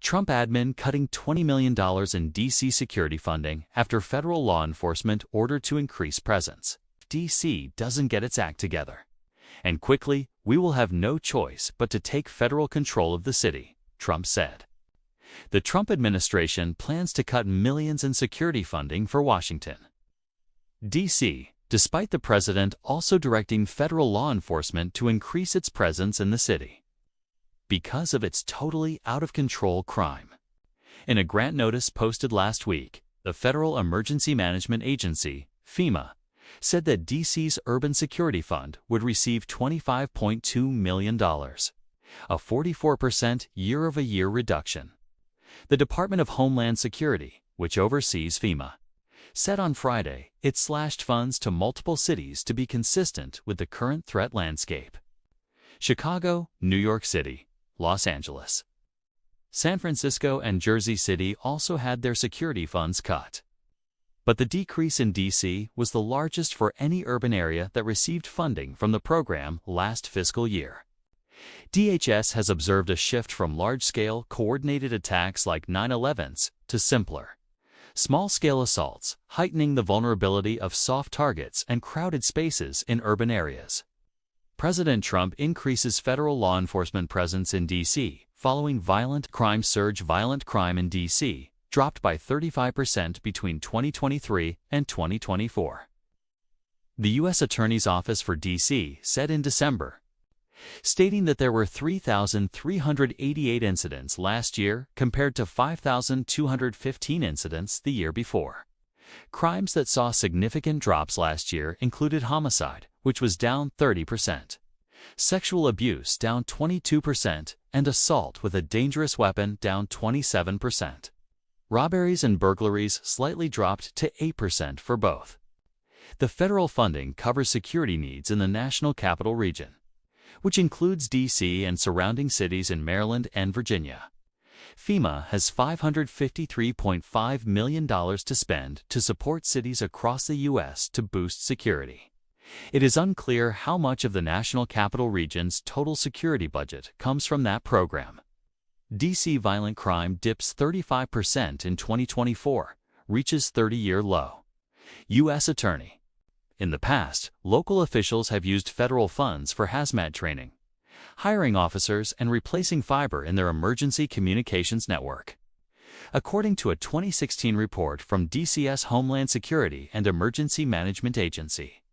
Trump admin cutting $20 million in D.C. security funding after federal law enforcement ordered to increase presence. D.C. doesn't get its act together. And quickly, we will have no choice but to take federal control of the city, Trump said. The Trump administration plans to cut millions in security funding for Washington, D.C., despite the president also directing federal law enforcement to increase its presence in the city because of its totally out-of-control crime. In a grant notice posted last week, the Federal Emergency Management Agency, FEMA, said that D.C.'s Urban Security Fund would receive $25.2 million, a 44% year-over-year reduction. The Department of Homeland Security, which oversees FEMA, said on Friday it slashed funds to multiple cities to be consistent with the current threat landscape. Chicago, New York City, Los Angeles, San Francisco, and Jersey City also had their security funds cut. But the decrease in D.C. was the largest for any urban area that received funding from the program last fiscal year. DHS has observed a shift from large-scale, coordinated attacks like 9/11s to simpler, small-scale assaults, heightening the vulnerability of soft targets and crowded spaces in urban areas. President Trump increases federal law enforcement presence in D.C. following violent crime surge. Violent crime in D.C. dropped by 35% between 2023 and 2024. The U.S. Attorney's Office for D.C. said in December, stating that there were 3,388 incidents last year compared to 5,215 incidents the year before. Crimes that saw significant drops last year included homicide, which was down 30%, sexual abuse down 22%, and assault with a dangerous weapon down 27%. Robberies and burglaries slightly dropped to 8% for both. The federal funding covers security needs in the National Capital Region, which includes D.C. and surrounding cities in Maryland and Virginia. FEMA has $553.5 million to spend to support cities across the U.S. to boost security. It is unclear how much of the National Capital Region's total security budget comes from that program. D.C. violent crime dips 35% in 2024, reaches 30-year low. U.S. Attorney. In the past, local officials have used federal funds for hazmat training, hiring officers, and replacing fiber in their emergency communications network. According to a 2016 report from DC's Homeland Security and Emergency Management Agency.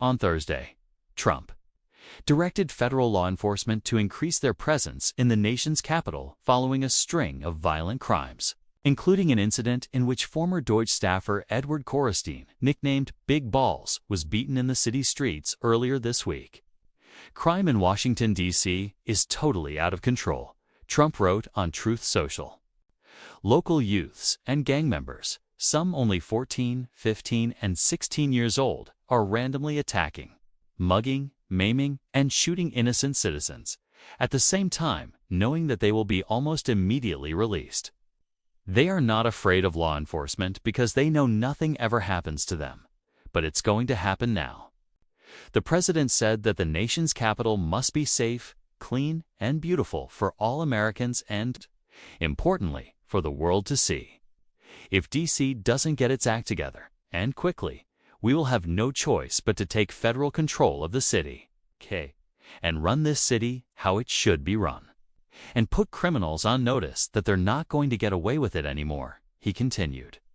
On Thursday, Trump directed federal law enforcement to increase their presence in the nation's capital following a string of violent crimes, including an incident in which former Deutsche staffer Edward Korestein, nicknamed Big Balls, was beaten in the city streets earlier this week. Crime in Washington, D.C. is totally out of control, Trump wrote on Truth Social. Local youths and gang members, some only 14, 15, and 16 years old, are randomly attacking, mugging, maiming, and shooting innocent citizens, at the same time knowing that they will be almost immediately released. They are not afraid of law enforcement because they know nothing ever happens to them, but it's going to happen now. The president said that the nation's capital must be safe, clean, and beautiful for all Americans and, importantly, for the world to see. If D.C. doesn't get its act together, and quickly, we will have no choice but to take federal control of the city, and run this city how it should be run, and put criminals on notice that they're not going to get away with it anymore, he continued.